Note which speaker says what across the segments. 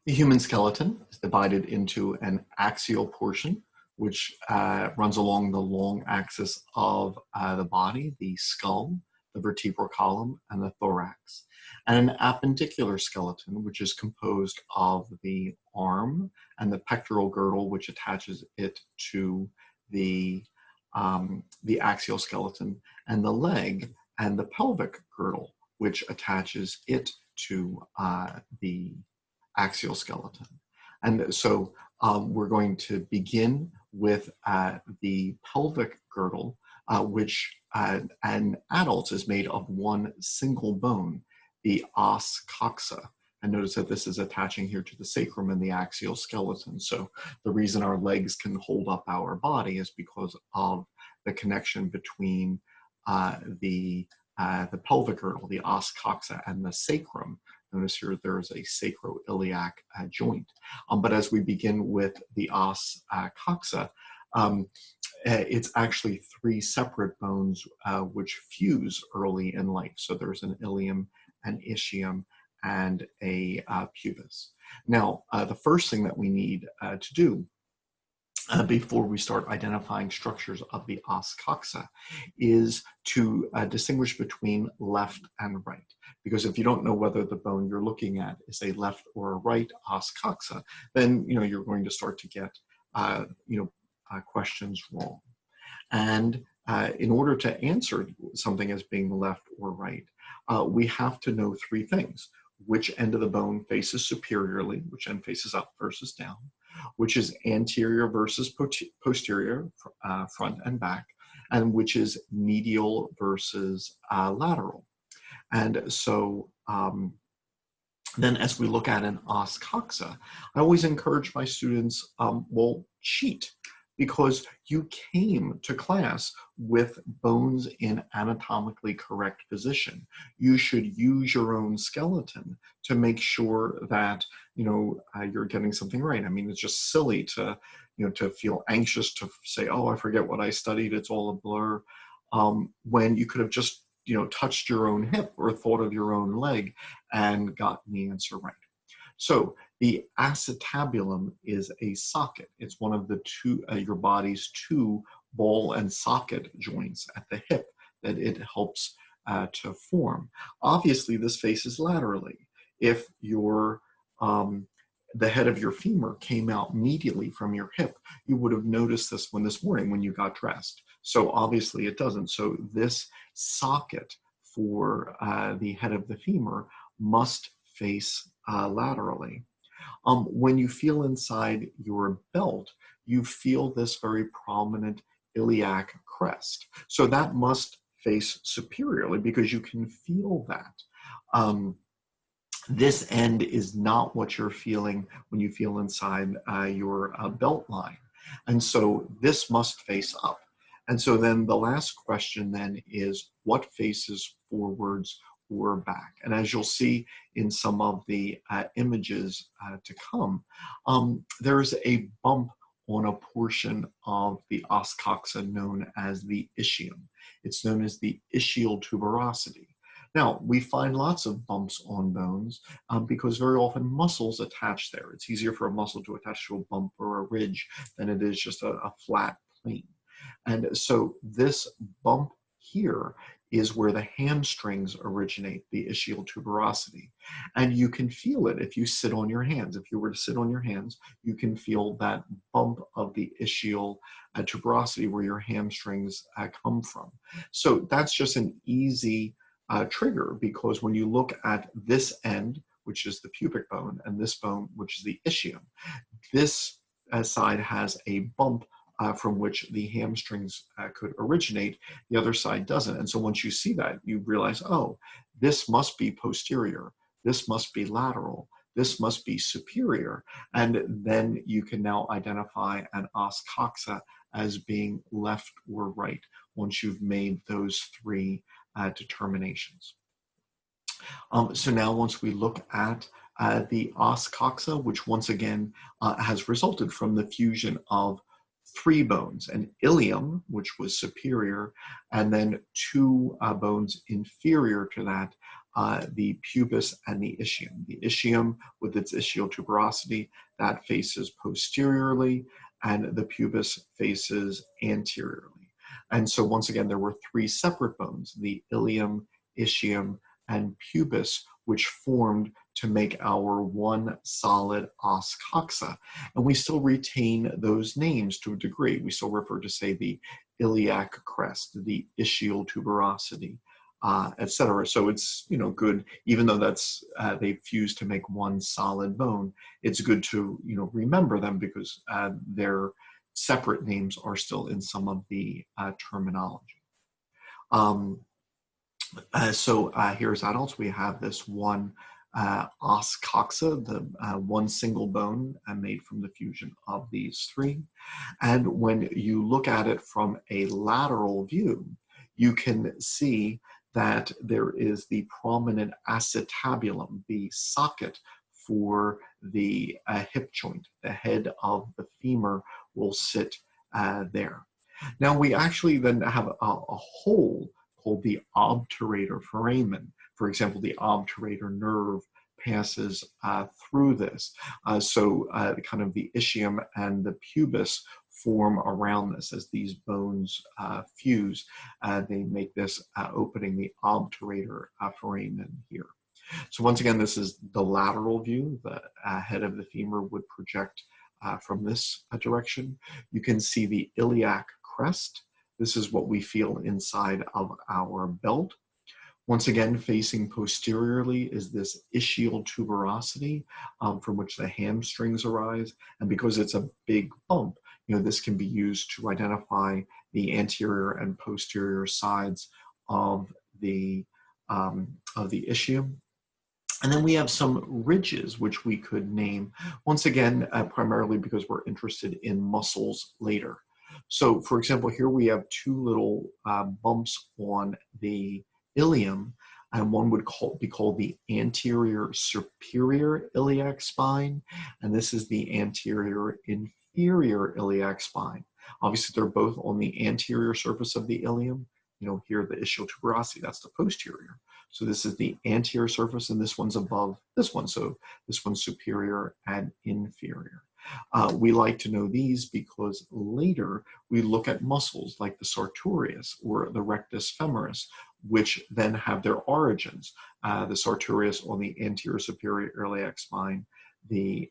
Speaker 1: The human skeleton is divided into an axial portion, which runs along the long axis of the body, the skull, the vertebral column, and the thorax, and an appendicular skeleton, which is composed of the arm and the pectoral girdle, which attaches it to the axial skeleton, and the leg and the pelvic girdle, which attaches it to the axial skeleton. And so we're going to begin with the pelvic girdle, which in adults is made of one single bone, the os coxa. And notice that this is attaching here to the sacrum and the axial skeleton. So the reason our legs can hold up our body is because of the connection between the pelvic girdle, the os coxa, and the sacrum. Notice here there's a sacroiliac joint. But as we begin with the os coxa, it's actually three separate bones which fuse early in life. So there's an ilium, an ischium, and a pubis. Now, the first thing that we need to do before we start identifying structures of the os coxa is to distinguish between left and right. Because if you don't know whether the bone you're looking at is a left or a right os coxa, then you're going to start to get questions wrong. And in order to answer something as being left or right, we have to know three things: which end of the bone faces superiorly, which end faces up versus down, which is anterior versus posterior, front and back, and which is medial versus lateral. And so then as we look at an os coxa, I always encourage my students, well, cheat, because you came to class with bones in anatomically correct position. You should use your own skeleton to make sure that you're getting something right. I mean, it's just silly to to feel anxious, to say, oh, I forget what I studied, it's all a blur, when you could have just touched your own hip or thought of your own leg and gotten the answer right. So the acetabulum is a socket. It's one of the two, your body's two ball and socket joints at the hip that it helps to form. Obviously, this faces laterally. If your the head of your femur came out medially from your hip, you would have noticed this this morning when you got dressed. So obviously it doesn't. So this socket for the head of the femur must face laterally. When you feel inside your belt, you feel this very prominent iliac crest. So that must face superiorly because you can feel that. This end is not what you're feeling when you feel inside your belt line. And so this must face up. And so then the last question then is, what faces forwards or back? And as you'll see in some of the images to come, there's a bump on a portion of the os coxa known as the ischium. It's known as the ischial tuberosity. Now, we find lots of bumps on bones because very often muscles attach there. It's easier for a muscle to attach to a bump or a ridge than it is just a flat plane. And so this bump here is where the hamstrings originate, the ischial tuberosity. And you can feel it if you sit on your hands. If you were to sit on your hands, you can feel that bump of the ischial tuberosity where your hamstrings come from. So that's just an easy trigger, because when you look at this end, which is the pubic bone, and this bone, which is the ischium, this side has a bump from which the hamstrings could originate, the other side doesn't. And so once you see that, you realize, oh, this must be posterior, this must be lateral, this must be superior. And then you can now identify an os coxa as being left or right once you've made those three determinations. So now once we look at the os coxa, which once again has resulted from the fusion of three bones, an ilium, which was superior, and then two bones inferior to that, the pubis and the ischium. The ischium, with its ischial tuberosity, that faces posteriorly, and the pubis faces anteriorly. And so once again, there were three separate bones, the ilium, ischium, and pubis, which formed to make our one solid os coxa. And we still retain those names to a degree. We still refer to, say, the iliac crest, the ischial tuberosity, etc. So it's, you know, good, even though that's they fused to make one solid bone, it's good to, you know, remember them because their separate names are still in some of the terminology. So here's adults. We have this one os coxa, the one single bone made from the fusion of these three. And when you look at it from a lateral view, you can see that there is the prominent acetabulum, the socket for the hip joint. The head of the femur will sit there. Now we actually then have a hole called the obturator foramen. For example, the obturator nerve passes through this. So kind of the ischium and the pubis form around this as these bones fuse. They make this opening, the obturator foramen here. So once again, this is the lateral view. The head of the femur would project from this direction. You can see the iliac crest. This is what we feel inside of our belt. Once again, facing posteriorly is this ischial tuberosity from which the hamstrings arise. And because it's a big bump, you know, this can be used to identify the anterior and posterior sides of the ischium. And then we have some ridges, which we could name, once again, primarily because we're interested in muscles later. So, for example, here we have two little bumps on the ilium, and one would be called the anterior superior iliac spine, and this is the anterior inferior iliac spine. Obviously, they're both on the anterior surface of the ilium. You know, here the ischial tuberosity, that's the posterior. So this is the anterior surface, and this one's above this one. So this one's superior and inferior. We like to know these because later we look at muscles like the sartorius or the rectus femoris, which then have their origins. The sartorius on the anterior superior iliac spine, the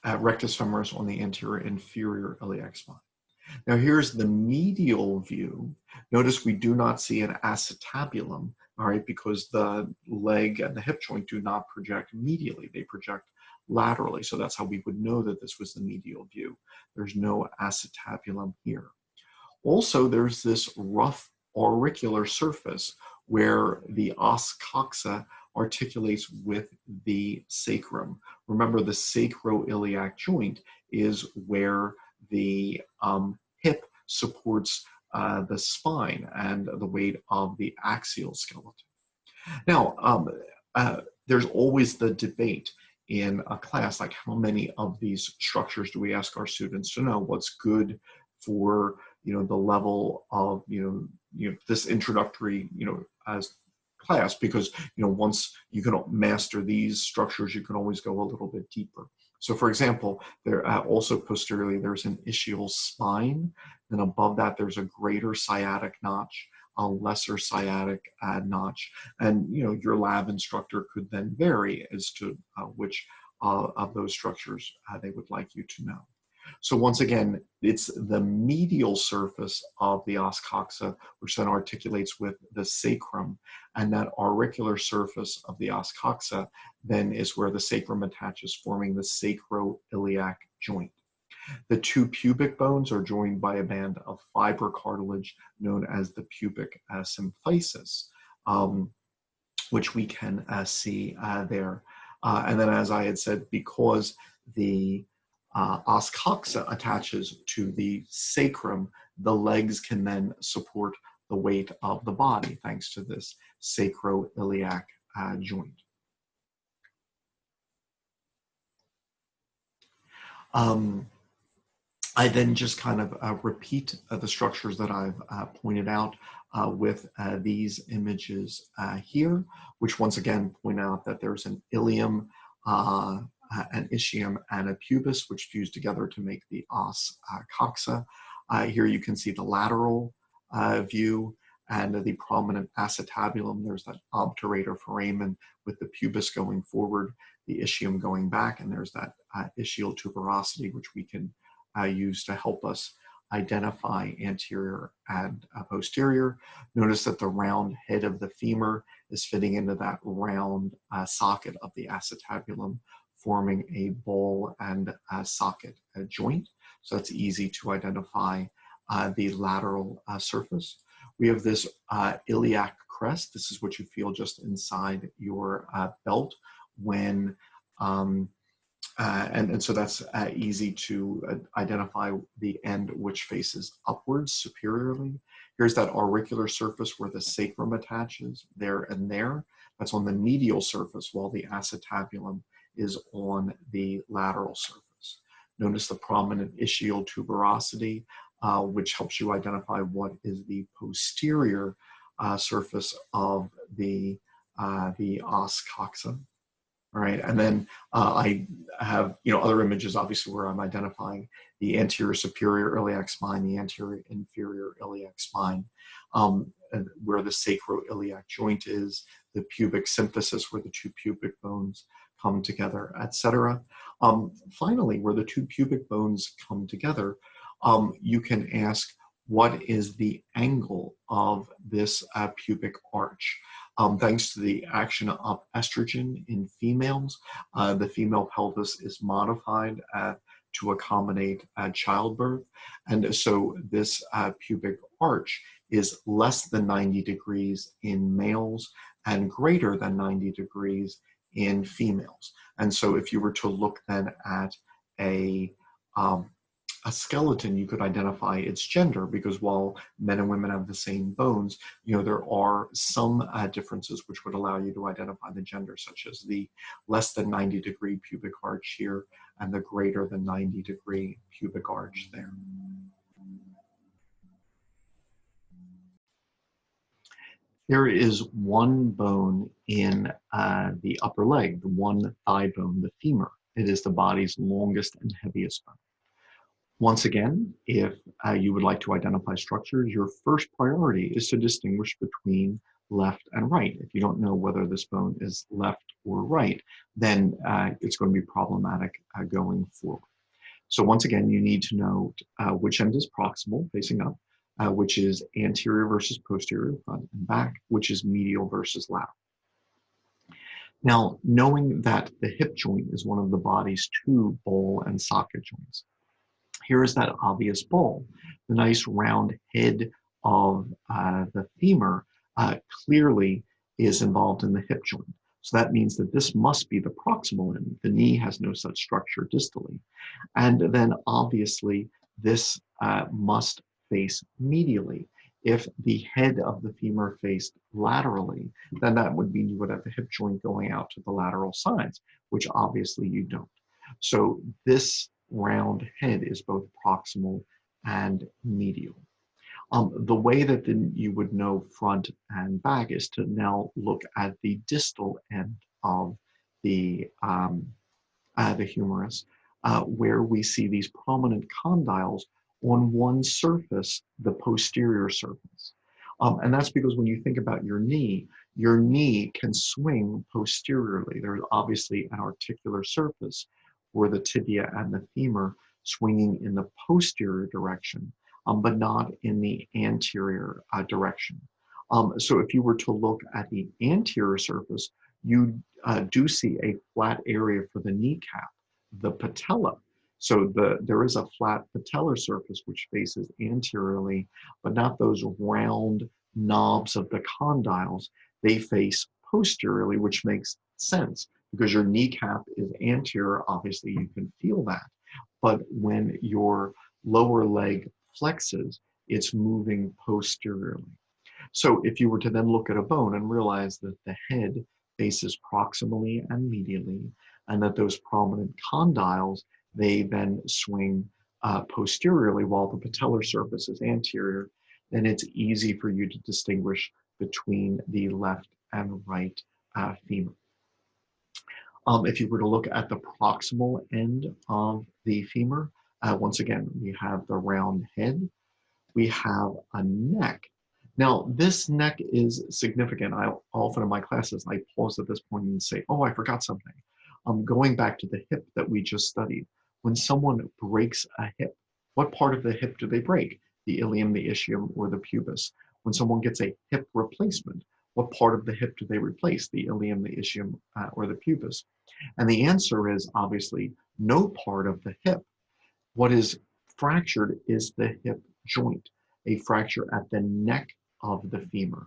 Speaker 1: rectus femoris on the anterior inferior iliac spine. Now here's the medial view. Notice we do not see an acetabulum, all right, because the leg and the hip joint do not project medially, they project laterally. So that's how we would know that this was the medial view. There's no acetabulum here. Also, there's this rough auricular surface where the os coxa articulates with the sacrum. Remember, the sacroiliac joint is where the hip supports the spine and the weight of the axial skeleton. Now, there's always the debate in a class, like how many of these structures do we ask our students to know? What's good for, you know, the level of, you know, this introductory, you know, as class, because, you know, once you can master these structures, you can always go a little bit deeper. So for example, there also posteriorly, there's an ischial spine. Then above that, there's a greater sciatic notch, a lesser sciatic notch. And, you know, your lab instructor could then vary as to which of those structures they would like you to know. So once again, it's the medial surface of the os coxa, which then articulates with the sacrum, and that auricular surface of the os coxa then is where the sacrum attaches, forming the sacroiliac joint. The two pubic bones are joined by a band of fiber cartilage known as the pubic symphysis, which we can see there. And then, as I had said, because the os coxa attaches to the sacrum, the legs can then support the weight of the body thanks to this sacroiliac joint. I then just kind of repeat the structures that I've pointed out with these images here, which once again point out that there's an ilium, an ischium, and a pubis, which fuse together to make the os coxa. Here you can see the lateral view and the prominent acetabulum. There's that obturator foramen with the pubis going forward, the ischium going back, and there's that ischial tuberosity, which we can use to help us identify anterior and posterior. Notice that the round head of the femur is fitting into that round socket of the acetabulum, forming a ball and socket joint. So that's easy to identify the lateral surface. We have this iliac crest. This is what you feel just inside your belt when and so that's easy to identify the end which faces upwards superiorly. Here's that auricular surface where the sacrum attaches, there and there. That's on the medial surface, while the acetabulum is on the lateral surface. Notice the prominent ischial tuberosity, which helps you identify what is the posterior surface of the os coxa. All right, and then I have other images, obviously, where I'm identifying the anterior superior iliac spine, the anterior inferior iliac spine, where the sacroiliac joint is, the pubic symphysis, where the two pubic bones come together, etc. Finally, where the two pubic bones come together, you can ask, what is the angle of this pubic arch? Thanks to the action of estrogen in females, the female pelvis is modified to accommodate childbirth. And so this pubic arch is less than 90 degrees in males and greater than 90 degrees in females. And so if you were to look then at a skeleton, you could identify its gender, because while men and women have the same bones, there are some differences which would allow you to identify the gender, such as the less than 90 degree pubic arch here and the greater than 90 degree pubic arch there. There is one bone in the upper leg, the one thigh bone, the femur. It is the body's longest and heaviest bone. Once again, if you would like to identify structures, your first priority is to distinguish between left and right. If you don't know whether this bone is left or right, then it's going to be problematic going forward. So once again, you need to know which end is proximal, facing up, which is anterior versus posterior, front and back, which is medial versus lateral. Now, knowing that the hip joint is one of the body's two ball and socket joints, here is that obvious ball. The nice round head of the femur clearly is involved in the hip joint. So that means that this must be the proximal end. The knee has no such structure distally. And then obviously this must face medially. If the head of the femur faced laterally, then that would mean you would have the hip joint going out to the lateral sides, which obviously you don't. So this round head is both proximal and medial. The way that then you would know front and back is to now look at the distal end of the humerus, where we see these prominent condyles on one surface, the posterior surface. And that's because when you think about your knee can swing posteriorly. There's obviously an articular surface for the tibia and the femur swinging in the posterior direction, but not in the anterior direction. So if you were to look at the anterior surface, you do see a flat area for the kneecap, the patella. So there is a flat patellar surface which faces anteriorly, but not those round knobs of the condyles. They face posteriorly, which makes sense because your kneecap is anterior. Obviously, you can feel that. But when your lower leg flexes, it's moving posteriorly. So if you were to then look at a bone and realize that the head faces proximally and medially, and that those prominent condyles, they then swing posteriorly while the patellar surface is anterior, then it's easy for you to distinguish between the left and right femur. If you were to look at the proximal end of the femur, once again, we have the round head, we have a neck. Now, this neck is significant. I often in my classes, I pause at this point and say, oh, I forgot something. Going back to the hip that we just studied. When someone breaks a hip, what part of the hip do they break? The ilium, the ischium, or the pubis? When someone gets a hip replacement, what part of the hip do they replace? The ilium, the ischium, or the pubis? And the answer is obviously no part of the hip. What is fractured is the hip joint, a fracture at the neck of the femur.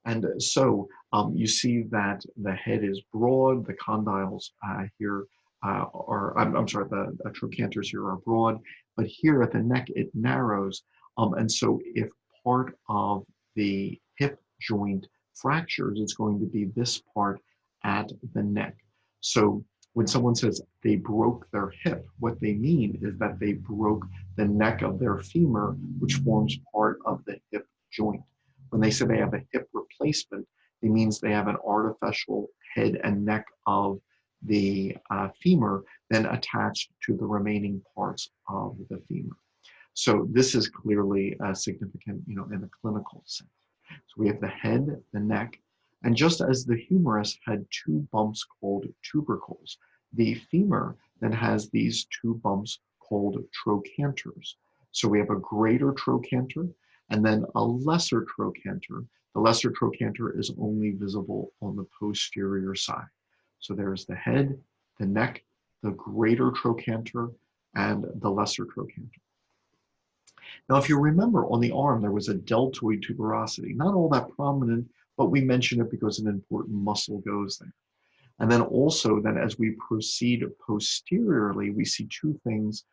Speaker 1: And so you see that the head is broad, the condyles here I'm sorry, the trochanters here are broad, but here at the neck it narrows. And so if part of the hip joint fractures, it's going to be this part at the neck. So when someone says they broke their hip, what they mean is that they broke the neck of their femur, which forms part of the hip joint. When they say they have a hip replacement, it means they have an artificial head and neck of the femur then attached to the remaining parts of the femur. So this is clearly significant, in a clinical sense. So we have the head, the neck, and just as the humerus had two bumps called tubercles, the femur then has these two bumps called trochanters. So we have a greater trochanter and then a lesser trochanter. The lesser trochanter is only visible on the posterior side. So there's the head, the neck, the greater trochanter, and the lesser trochanter. Now, if you remember on the arm, there was a deltoid tuberosity, not all that prominent, but we mention it because an important muscle goes there. And then also then as we proceed posteriorly, we see two things,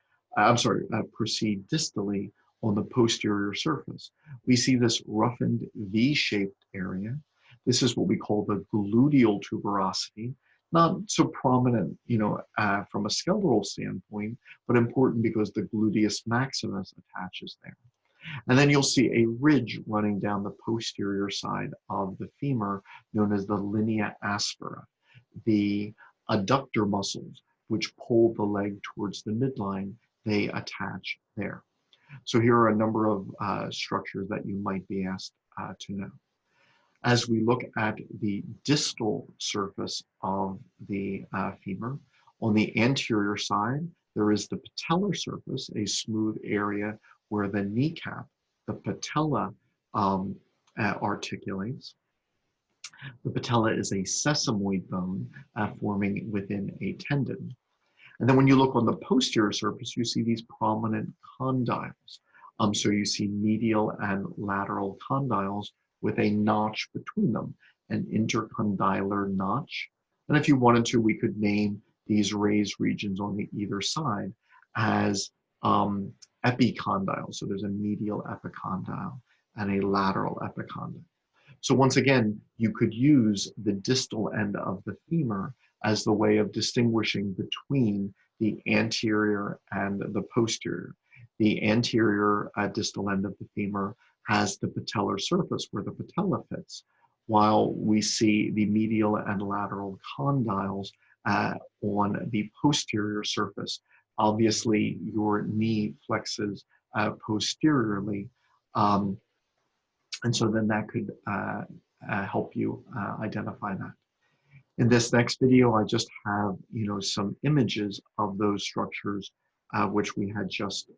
Speaker 1: proceed distally on the posterior surface. We see this roughened V-shaped area. This is what we call the gluteal tuberosity. Not so prominent, from a skeletal standpoint, but important because the gluteus maximus attaches there. And then you'll see a ridge running down the posterior side of the femur known as the linea aspera. The adductor muscles, which pull the leg towards the midline, they attach there. So here are a number of structures that you might be asked to know. As we look at the distal surface of the femur, on the anterior side, there is the patellar surface, a smooth area where the kneecap, the patella, articulates. The patella is a sesamoid bone forming within a tendon. And then when you look on the posterior surface, you see these prominent condyles. So you see medial and lateral condyles with a notch between them, an intercondylar notch. And if you wanted to, we could name these raised regions on the either side as epicondyles. So there's a medial epicondyle and a lateral epicondyle. So once again, you could use the distal end of the femur as the way of distinguishing between the anterior and the posterior. The anterior distal end of the femur has the patellar surface where the patella fits, while we see the medial and lateral condyles on the posterior surface. Obviously, your knee flexes posteriorly, and so then that could help you identify that. In this next video, I just have some images of those structures which we had just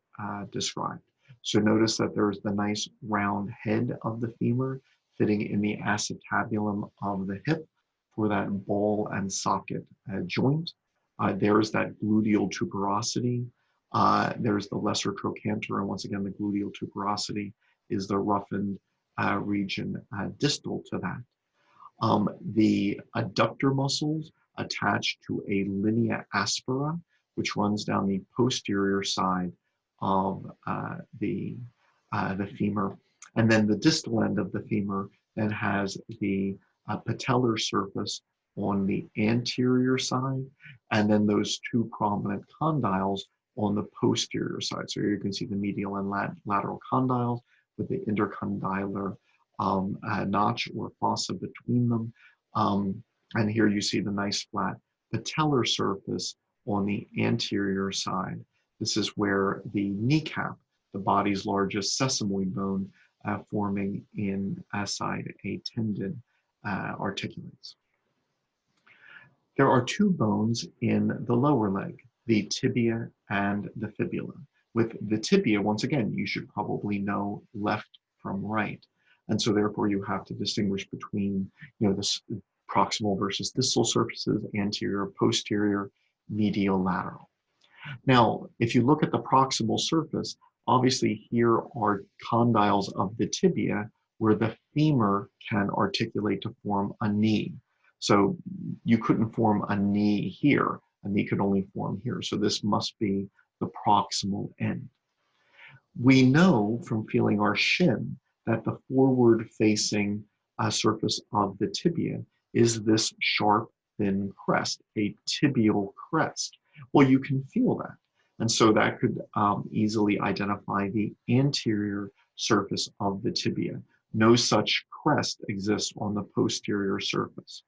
Speaker 1: described. So notice that there's the nice round head of the femur fitting in the acetabulum of the hip for that ball and socket joint. There's that gluteal tuberosity. There's the lesser trochanter, and once again, the gluteal tuberosity is the roughened region distal to that. The adductor muscles attach to a linea aspera, which runs down the posterior side of the femur. And then the distal end of the femur then has the patellar surface on the anterior side, and then those two prominent condyles on the posterior side. So here you can see the medial and lateral condyles with the intercondylar notch or fossa between them. And here you see the nice flat patellar surface on the anterior side. This is where the kneecap, the body's largest sesamoid bone, forming inside a tendon, articulates. There are two bones in the lower leg, the tibia and the fibula. With the tibia, once again, you should probably know left from right. And so therefore you have to distinguish between, this proximal versus distal surfaces, anterior, posterior, medial, lateral. Now, if you look at the proximal surface, obviously here are condyles of the tibia where the femur can articulate to form a knee. So you couldn't form a knee here. A knee could only form here. So this must be the proximal end. We know from feeling our shin that the forward-facing surface of the tibia is this sharp, thin crest, a tibial crest. Well, you can feel that. And so that could easily identify the anterior surface of the tibia. No such crest exists on the posterior surface.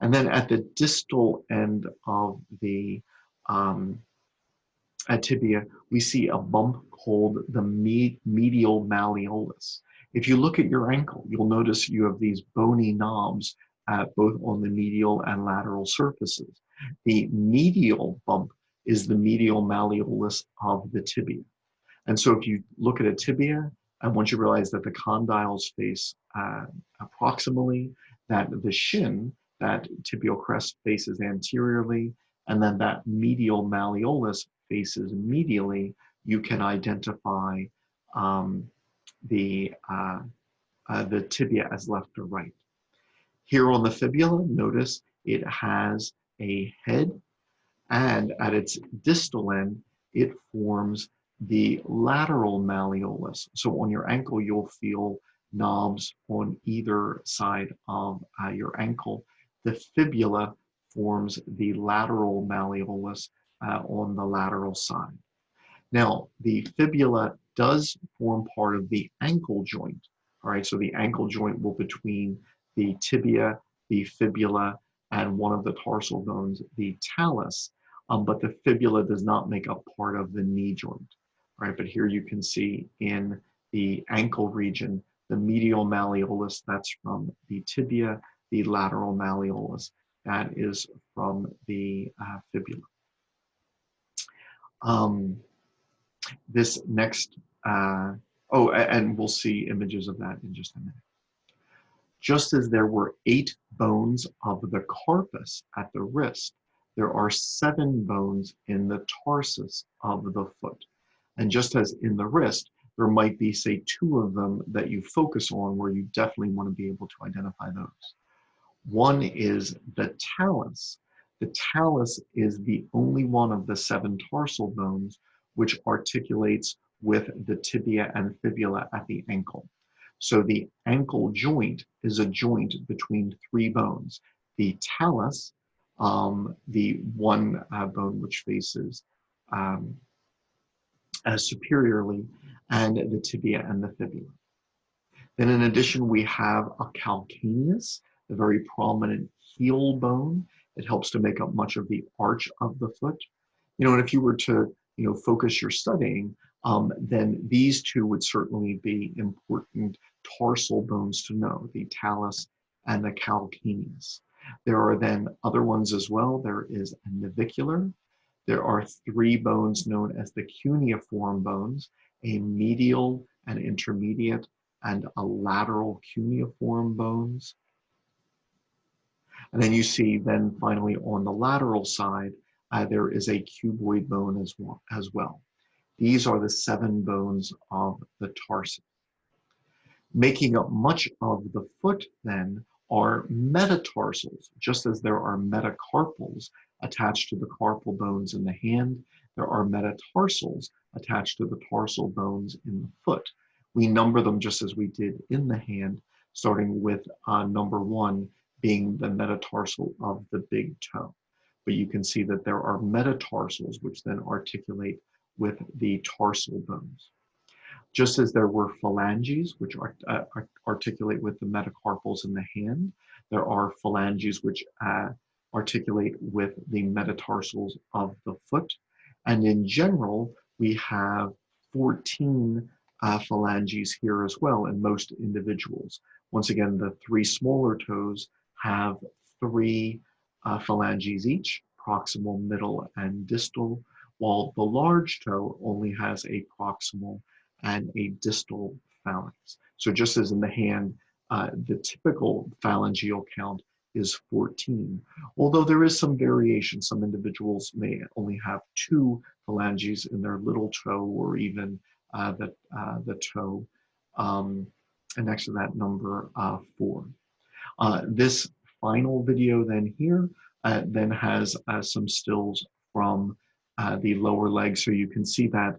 Speaker 1: And then at the distal end of the tibia, we see a bump called the medial malleolus. If you look at your ankle, you'll notice you have these bony knobs both on the medial and lateral surfaces. The medial bump is the medial malleolus of the tibia. And so if you look at a tibia, and once you realize that the condyles face proximally, that the shin, that tibial crest faces anteriorly, and then that medial malleolus faces medially, you can identify the tibia as left or right. Here on the fibula, notice it has a head, and at its distal end, it forms the lateral malleolus. So on your ankle, you'll feel knobs on either side of your ankle. The fibula forms the lateral malleolus on the lateral side. Now, the fibula does form part of the ankle joint. All right, so the ankle joint will between the tibia, the fibula, and one of the tarsal bones, the talus, but the fibula does not make up part of the knee joint. All right, but here you can see in the ankle region, the medial malleolus, that's from the tibia, the lateral malleolus, that is from the fibula. This next, and we'll see images of that in just a minute. Just as there were 8 bones of the carpus at the wrist, there are 7 bones in the tarsus of the foot. And just as in the wrist, there might be, say, 2 of them that you focus on where you definitely want to be able to identify those. One is the talus. The talus is the only one of the 7 tarsal bones which articulates with the tibia and fibula at the ankle. So the ankle joint is a joint between 3 bones. The talus, the one bone which faces superiorly, and the tibia and the fibula. Then in addition, we have a calcaneus, a very prominent heel bone. It helps to make up much of the arch of the foot. And if you were to, focus your studying, then these 2 would certainly be important tarsal bones to know, the talus and the calcaneus. There are then other ones as well. There is a navicular. There are 3 bones known as the cuneiform bones, a medial, an intermediate, and a lateral cuneiform bones. And then you see then finally on the lateral side, there is a cuboid bone as well. These are the 7 bones of the tarsus. Making up much of the foot then are metatarsals. Just as there are metacarpals attached to the carpal bones in the hand, there are metatarsals attached to the tarsal bones in the foot. We number them just as we did in the hand, starting with number 1 being the metatarsal of the big toe. but you can see that there are metatarsals, which then articulate with the tarsal bones. Just as there were phalanges, which articulate with the metacarpals in the hand, there are phalanges which articulate with the metatarsals of the foot. And in general, we have 14 phalanges here as well in most individuals. Once again, the 3 smaller toes have 3 phalanges each, proximal, middle, and distal, while the large toe only has a proximal and a distal phalanx. So just as in the hand, the typical phalangeal count is 14. Although there is some variation, some individuals may only have 2 phalanges in their little toe, or even the toe and next to that number 4. This final video then here then has some stills from the lower leg, so you can see that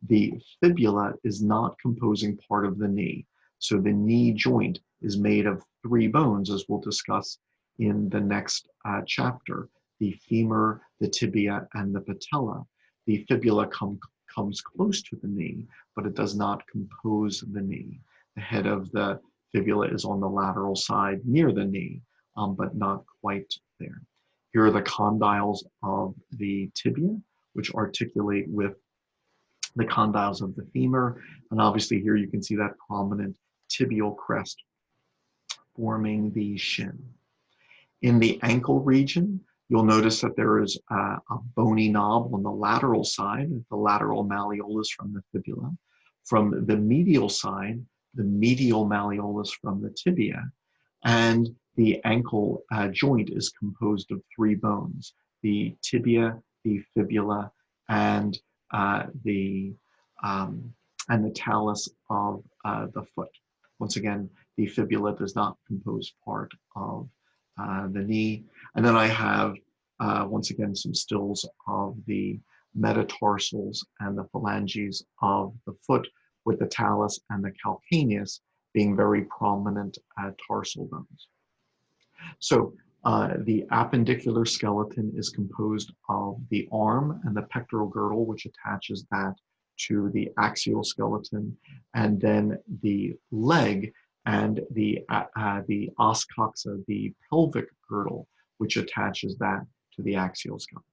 Speaker 1: the fibula is not composing part of the knee. So the knee joint is made of 3 bones, as we'll discuss in the next chapter: the femur, the tibia, and the patella. The fibula comes close to the knee, but it does not compose the knee. The head of the fibula is on the lateral side near the knee, but not quite there. Here are the condyles of the tibia, which articulate with the condyles of the femur. And obviously here you can see that prominent tibial crest forming the shin. In the ankle region, you'll notice that there is a bony knob on the lateral side, the lateral malleolus from the fibula. From the medial side, the medial malleolus from the tibia. And the ankle joint is composed of 3 bones: the tibia, the fibula, and the talus of the foot. Once again, the fibula does not compose part of the knee. And then I have, once again, some stills of the metatarsals and the phalanges of the foot, with the talus and the calcaneus being very prominent tarsal bones. So the appendicular skeleton is composed of the arm and the pectoral girdle, which attaches that to the axial skeleton, and then the leg and the os coxa, the pelvic girdle, which attaches that to the axial skeleton.